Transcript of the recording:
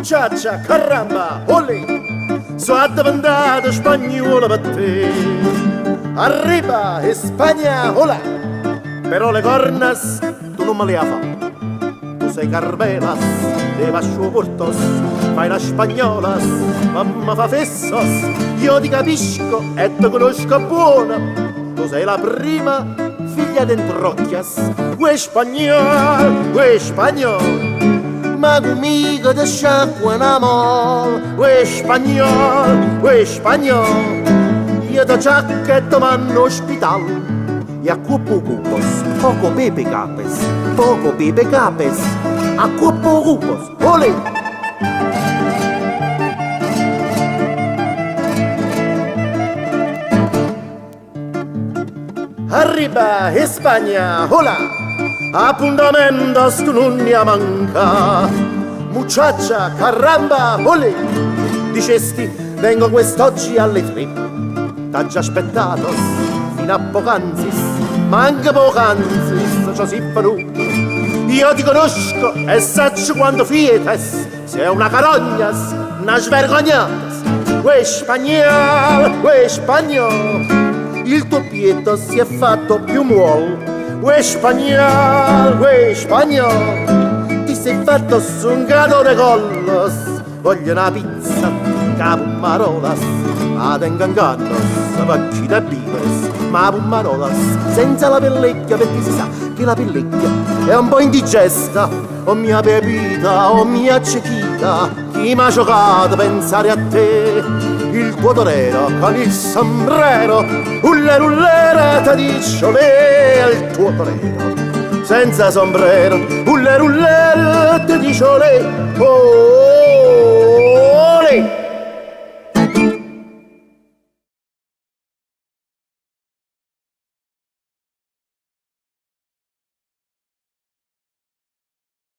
muchacha, caramba, olè, sono diventato spagnolo per te. Arriba, Spagna, olà, però le cornas tu non me le ha fatte. Tu sei Carmelas, te vascio portos, fai la spagnolas, mamma fa fessos, io ti capisco e ti conosco buona. Tu sei la prima figlia d'entrocchias, ue spagnol, ma conmigo te sciacqua un amor, ue spagnol, io ti giacca e ti mando ospital, e a cupo cupos, poco pepe capes, a cupo cupos, olè! Arriba, Spagna, hola! Appuntamentos tu non ne manca. Muchacha, caramba, olè! Dicesti, vengo quest'oggi alle 3. T'ha già aspettato fino a poc'anzis, ma anche poc'anzis ciò si venuto. Io ti conosco e saccio quando fietes. Sei una carognas, una svergognatas. Ue spagnol, il tuo pieto si è fatto più muol. Ue spagnol, ti sei fatto su un gradone collos. Voglio una pizza, capumarolas, adenganganos, vaccina bigos, ma pumarolas, senza la pellicchia, perché si sa che la pellicchia è un po' indigesta. Oh mia pepita, oh mia cecchita, chi m'ha giocato pensare a te? Il tuo torero con il sombrero, ullere ti dice olè, il tuo torero senza sombrero, ullere ti dice olè, oh.